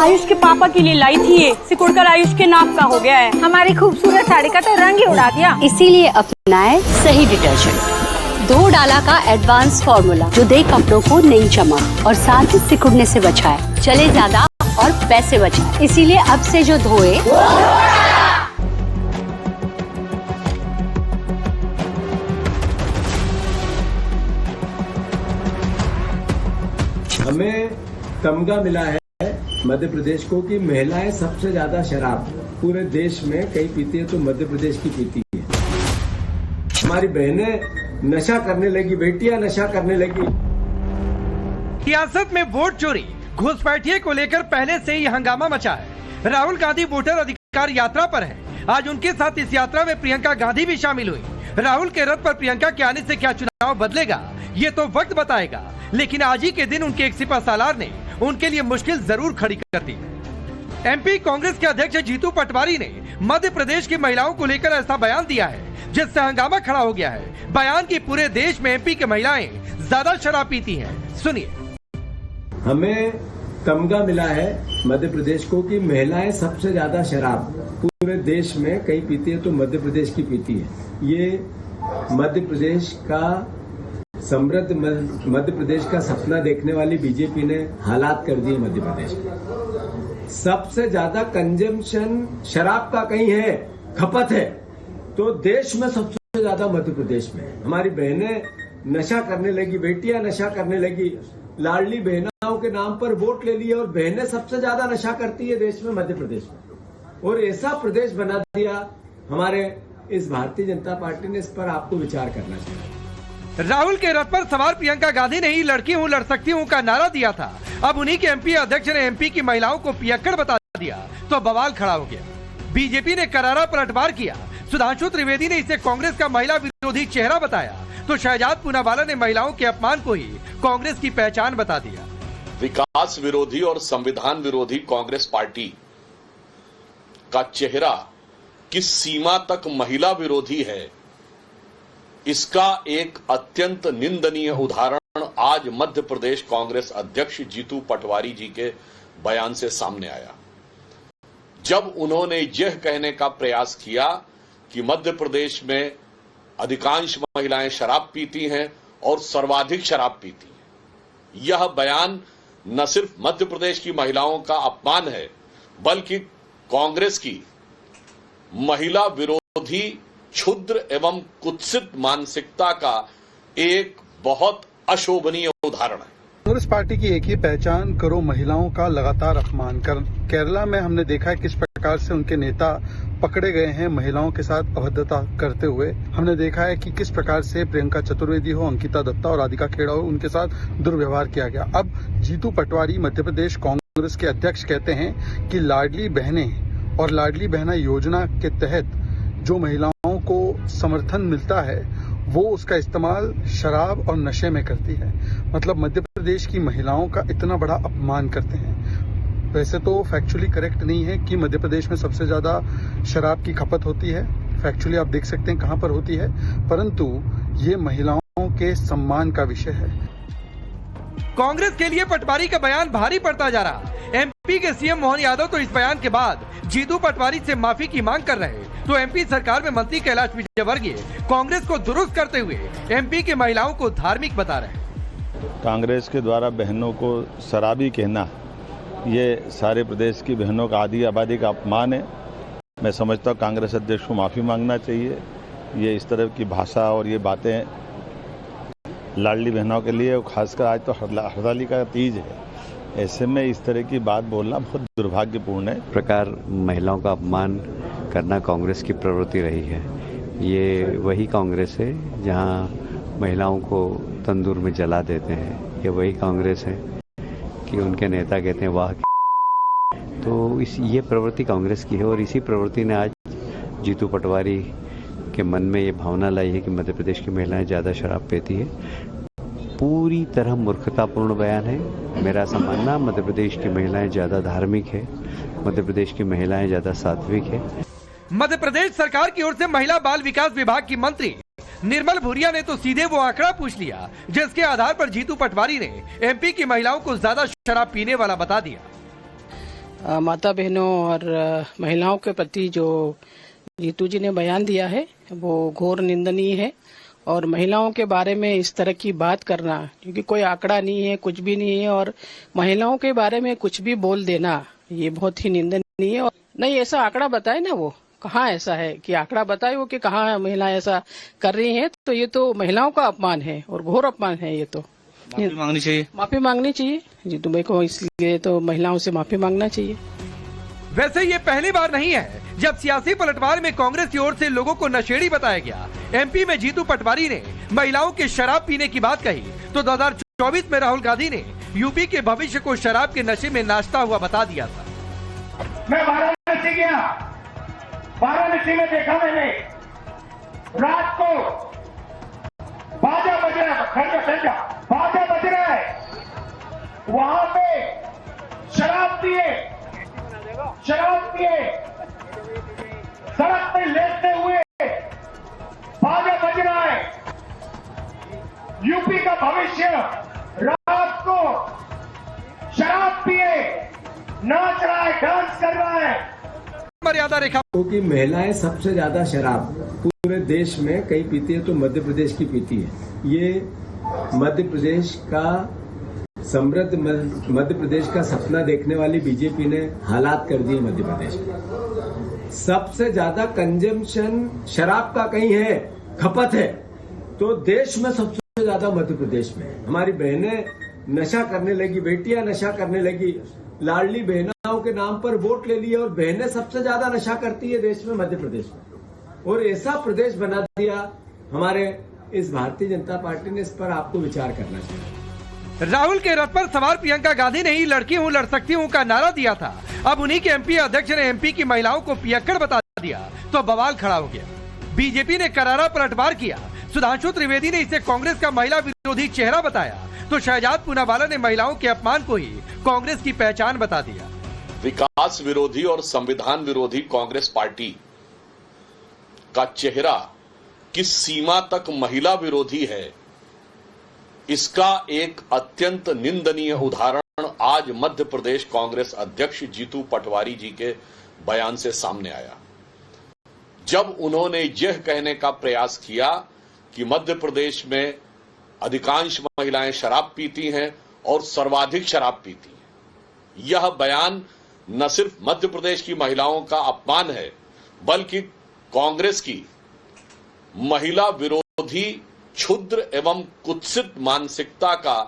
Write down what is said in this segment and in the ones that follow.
आयुष के पापा के लिए लाई थी ये, सिकुड़कर आयुष के नाक का हो गया है। हमारी खूबसूरत साड़ी का तो रंग ही उड़ा दिया। इसीलिए अपनाए सही डिटर्जेंट, 2 डाला का एडवांस फॉर्मूला जो दे कपड़ों को नई चमक और साथ ही सिकुड़ने से बचाए, चले ज्यादा और पैसे बचाए। इसीलिए अब से जो धोए हमें तमगा मिला है मध्य प्रदेश को कि महिलाएं सबसे ज्यादा शराब पूरे देश में कई पीती है तो मध्य प्रदेश की पीती है। हमारी बहनें नशा करने लगी, बेटियां नशा करने लगी। सियासत में वोट चोरी घुसपैठिए को लेकर पहले से ही हंगामा मचा है। राहुल गांधी वोटर अधिकार यात्रा पर है। आज उनके साथ इस यात्रा में प्रियंका गांधी भी शामिल हुई। राहुल के रथ पर प्रियंका के आने से क्या चुनाव बदलेगा, ये तो वक्त बताएगा। लेकिन आज ही के दिन उनके एक सिपहसालार ने उनके लिए मुश्किल जरूर खड़ी कर दी। एमपी कांग्रेस के अध्यक्ष जीतू पटवारी ने मध्य प्रदेश की महिलाओं को लेकर ऐसा बयान दिया है जिससे हंगामा खड़ा हो गया है। बयान की पूरे देश में एमपी की महिलाएं ज्यादा शराब पीती हैं। सुनिए। हमें तमगा मिला है मध्य प्रदेश को कि महिलाएं सबसे ज्यादा शराब पूरे देश में कई पीती है तो मध्य प्रदेश की पीती है। ये मध्य प्रदेश का समृद्ध मध्य प्रदेश का सपना देखने वाली बीजेपी ने हालात कर दिए। मध्य प्रदेश में सबसे ज्यादा कंजम्पशन शराब का कहीं है, खपत है तो देश में सबसे ज्यादा मध्य प्रदेश में। हमारी बहनें नशा करने लगी, बेटियां नशा करने लगी। लाडली बहनाओं के नाम पर वोट ले लिए और बहनें सबसे ज्यादा नशा करती है देश में, मध्य प्रदेश में। और ऐसा प्रदेश बना दिया हमारे इस भारतीय जनता पार्टी ने। इस पर आपको विचार करना चाहिए। राहुल के रथ पर सवार प्रियंका गांधी ने ही लड़की हूँ लड़ सकती हूँ का नारा दिया था। अब उन्हीं के एमपी अध्यक्ष ने एमपी की महिलाओं को पियक्कड़ बता दिया तो बवाल खड़ा हो गया। बीजेपी ने करारा पलटवार किया। सुधांशु त्रिवेदी ने इसे कांग्रेस का महिला विरोधी चेहरा बताया तो शहजाद पूनावाला ने महिलाओं के अपमान को ही कांग्रेस की पहचान बता दिया। विकास विरोधी और संविधान विरोधी कांग्रेस पार्टी का चेहरा किस सीमा तक महिला विरोधी है, इसका एक अत्यंत निंदनीय उदाहरण आज मध्य प्रदेश कांग्रेस अध्यक्ष जीतू पटवारी जी के बयान से सामने आया, जब उन्होंने यह कहने का प्रयास किया कि मध्य प्रदेश में अधिकांश महिलाएं शराब पीती हैं और सर्वाधिक शराब पीती हैं। यह बयान न सिर्फ मध्य प्रदेश की महिलाओं का अपमान है बल्कि कांग्रेस की महिला विरोधी क्षुद्र एवं कुत्सित मानसिकता का एक बहुत अशोभनीय उदाहरण है। कांग्रेस पार्टी की एक ही पहचान, करो महिलाओं का लगातार अपमान कर। केरला में हमने देखा है किस प्रकार से उनके नेता पकड़े गए हैं महिलाओं के साथ अभद्रता करते हुए। हमने देखा है कि किस प्रकार से प्रियंका चतुर्वेदी हो, अंकिता दत्ता और राधिका खेड़ा हो, उनके साथ दुर्व्यवहार किया गया। अब जीतू पटवारी मध्य प्रदेश कांग्रेस के अध्यक्ष कहते हैं कि लाडली बहनें और लाडली बहना योजना के तहत जो महिलाओं को समर्थन मिलता है वो उसका इस्तेमाल शराब और नशे में करती है। मतलब मध्य प्रदेश की महिलाओं का इतना बड़ा अपमान करते हैं। वैसे तो फैक्चुअली करेक्ट नहीं है कि मध्य प्रदेश में सबसे ज्यादा शराब की खपत होती है। फैक्चुअली आप देख सकते हैं कहां पर होती है, परंतु ये महिलाओं के सम्मान का विषय है। कांग्रेस के लिए पटवारी का बयान भारी पड़ता जा रहा। एमपी के सीएम मोहन यादव तो इस बयान के बाद जीतू पटवारी से माफी की मांग कर रहे, तो एमपी सरकार में मंत्री कैलाश विजयवर्गीय कांग्रेस को दुरुस्त करते हुए एमपी के महिलाओं को धार्मिक बता रहे। कांग्रेस के द्वारा बहनों को शराबी कहना ये सारे प्रदेश की बहनों का आधी आबादी का अपमान है। मैं समझता हूँ कांग्रेस अध्यक्ष को माफी मांगना चाहिए। ये इस तरह की भाषा और ये बातें लाडली बहनों के लिए, खासकर आज तो हरताली का तीज है, ऐसे में इस तरह की बात बोलना बहुत दुर्भाग्यपूर्ण है। प्रकार महिलाओं का अपमान करना कांग्रेस की प्रवृत्ति रही है। ये वही कांग्रेस है जहां महिलाओं को तंदूर में जला देते हैं। ये वही कांग्रेस है कि उनके नेता कहते हैं वाह। तो ये प्रवृत्ति कांग्रेस की है और इसी प्रवृत्ति ने आज जीतू पटवारी के मन में ये भावना लाई है कि मध्य प्रदेश की महिलाएं ज़्यादा शराब पीती है। पूरी तरह मूर्खतापूर्ण बयान है। मेरा ऐसा मानना, मध्य प्रदेश की महिलाएं ज़्यादा धार्मिक है, मध्य प्रदेश की महिलाएं ज़्यादा सात्विक है। मध्य प्रदेश सरकार की ओर से महिला बाल विकास विभाग की मंत्री निर्मल भूरिया ने तो सीधे वो आंकड़ा पूछ लिया जिसके आधार पर जीतू पटवारी ने एमपी की महिलाओं को ज्यादा शराब पीने वाला बता दिया। माता बहनों और महिलाओं के प्रति जो जीतू जी ने बयान दिया है वो घोर निंदनीय है। और महिलाओं के बारे में इस तरह की बात करना, क्योंकि कोई आंकड़ा नहीं है, कुछ भी नहीं है, और महिलाओं के बारे में कुछ भी बोल देना ये बहुत ही निंदनीय है। और नहीं, ऐसा आंकड़ा बताए ना, वो कहाँ ऐसा है कि आंकड़ा बताए वो कि कहाँ महिलाएं ऐसा कर रही हैं, तो ये तो महिलाओं का अपमान है और घोर अपमान है। ये तो माफी मांगनी चाहिए जीतू भाई को, इसलिए तो महिलाओं से माफी मांगना चाहिए। वैसे ये पहली बार नहीं है जब सियासी पलटवार में कांग्रेस की ओर से लोगों को नशेड़ी बताया गया। एमपी में जीतू पटवारी ने महिलाओं के शराब पीने की बात कही, तो 2024 में राहुल गांधी ने यूपी के भविष्य को शराब के नशे में नाचता हुआ बता दिया था। मैं वाराणसी गया, वाराणसी में देखा मैंने रात को बाजा बज रहा है, बाजा बज रहा है, वहां पे शराब पिए सड़क पे लेटते हुए बाजा बज रहा है। यूपी का भविष्य रात को शराब पिए नाच रहा है, डांस कर रहा है। मर्यादा रेखा, क्योंकि महिलाएं सबसे ज्यादा शराब पूरे देश में कहीं पीती है तो मध्य प्रदेश की पीती है। ये मध्य प्रदेश का समृद्ध मध्य प्रदेश का सपना देखने वाली बीजेपी ने हालात कर दिए। मध्य प्रदेश में सबसे ज्यादा कंजम्पशन शराब का कहीं है, खपत है, तो देश में सबसे ज्यादा मध्य प्रदेश में। हमारी बहनें नशा करने लगी, बेटियां नशा करने लगी, लाडली बहनाओं के नाम पर वोट ले लिए और बहनें सबसे ज्यादा नशा करती है देश में, मध्य प्रदेश में। और ऐसा प्रदेश बना दिया हमारे इस भारतीय जनता पार्टी ने। इस पर आपको विचार करना चाहिए। राहुल के रथ पर सवार प्रियंका गांधी ने ही लड़की हूँ लड़ सकती हूँ का नारा दिया था। अब उन्हीं के एमपी अध्यक्ष ने एमपी की महिलाओं को पियक्कड़ बता दिया तो बवाल खड़ा हो गया। बीजेपी ने करारा पलटवार किया। सुधांशु त्रिवेदी ने इसे कांग्रेस का महिला विरोधी चेहरा बताया, तो शहजाद पूनावाला ने महिलाओं के अपमान को ही कांग्रेस की पहचान बता दिया। विकास विरोधी और संविधान विरोधी कांग्रेस पार्टी का चेहरा किस सीमा तक महिला विरोधी है, इसका एक अत्यंत निंदनीय उदाहरण आज मध्य प्रदेश कांग्रेस अध्यक्ष जीतू पटवारी जी के बयान से सामने आया, जब उन्होंने यह कहने का प्रयास किया कि मध्य प्रदेश में अधिकांश महिलाएं शराब पीती हैं और सर्वाधिक शराब पीती हैं। यह बयान न सिर्फ मध्य प्रदेश की महिलाओं का अपमान है, बल्कि कांग्रेस की महिला विरोधी क्षुद्र एवं कुत्सित मानसिकता का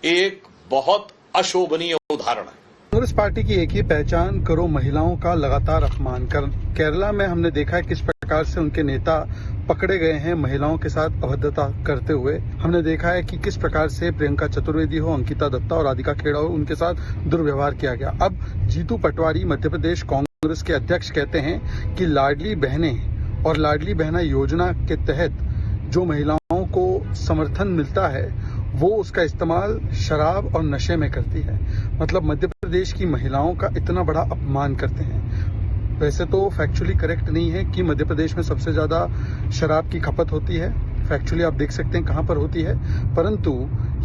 एक बहुत अशोभनीय उदाहरण है। कांग्रेस पार्टी की एक ही पहचान, करो महिलाओं का लगातार अपमान कर। केरला में हमने देखा है किस प्रकार से उनके नेता पकड़े गए हैं महिलाओं के साथ अभद्रता करते हुए। हमने देखा है कि किस प्रकार से प्रियंका चतुर्वेदी हो, अंकिता दत्ता और राधिका खेड़ा हो, उनके साथ दुर्व्यवहार किया गया। अब जीतू पटवारी मध्य प्रदेश कांग्रेस के अध्यक्ष कहते हैं कि लाडली बहनें और लाडली बहना योजना के तहत जो महिलाओं को समर्थन मिलता है वो उसका इस्तेमाल शराब और नशे में करती है। मतलब मध्य प्रदेश की महिलाओं का इतना बड़ा अपमान करते हैं। वैसे तो फैक्चुअली करेक्ट नहीं है कि मध्य प्रदेश में सबसे ज्यादा शराब की खपत होती है। फैक्चुअली आप देख सकते हैं कहां पर होती है, परंतु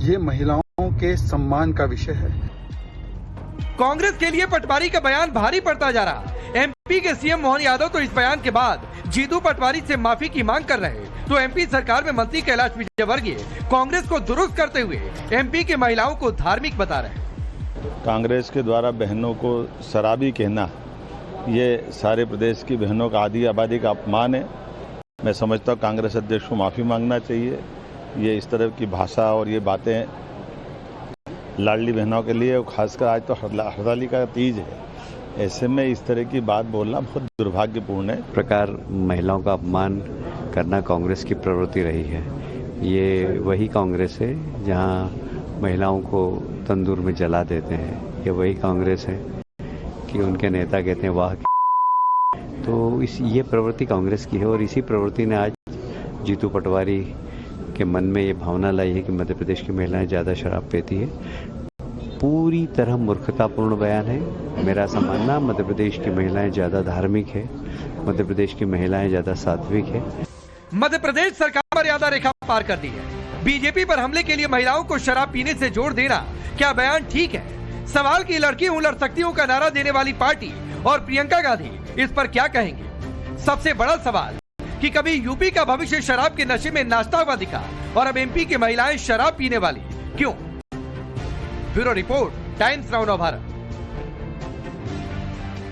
ये महिलाओं के सम्मान का विषय है। कांग्रेस के लिए पटवारी का बयान भारी पड़ता जा रहा। एमपी के सीएम मोहन यादव तो इस बयान के बाद जीतू पटवारी से माफी की मांग कर रहे, तो एमपी सरकार में मंत्री कैलाश विजयवर्गीय कांग्रेस को दुरुस्त करते हुए एमपी के महिलाओं को धार्मिक बता रहे। कांग्रेस के द्वारा बहनों को शराबी कहना ये सारे प्रदेश की बहनों का आधी आबादी का अपमान है। मैं समझता हूँ कांग्रेस अध्यक्ष को माफी मांगना चाहिए। ये इस तरह की भाषा और ये बातें लाडली बहनों के लिए, खासकर आज तो हरताली का तीज है, ऐसे में इस तरह की बात बोलना बहुत दुर्भाग्यपूर्ण है। प्रकार महिलाओं का अपमान करना कांग्रेस की प्रवृत्ति रही है। ये वही कांग्रेस है जहां महिलाओं को तंदूर में जला देते हैं। ये वही कांग्रेस है कि उनके नेता कहते हैं वाह। तो ये प्रवृत्ति कांग्रेस की है और इसी प्रवृत्ति ने आज जीतू पटवारी के मन में ये भावना लाई है कि मध्य प्रदेश की महिलाएं ज़्यादा शराब पीती है। पूरी तरह मूर्खतापूर्ण बयान है। मेरा ऐसा मानना, मध्य प्रदेश की महिलाएं ज़्यादा धार्मिक है, मध्य प्रदेश की महिलाएं ज़्यादा सात्विक है। मध्य प्रदेश सरकार मर्यादा रेखा पार कर दी है। बीजेपी पर हमले के लिए महिलाओं को शराब पीने से जोड़ देना क्या बयान ठीक है? सवाल की लड़की हूं लड़ सकती हूं का नारा देने वाली पार्टी और प्रियंका गांधी इस पर क्या कहेंगे। सबसे बड़ा सवाल कि कभी यूपी का भविष्य शराब के नशे में नाचता हुआ दिखा और अब एमपी की महिलाएं शराब पीने वाली क्यों। Bureau report, times now Bharat.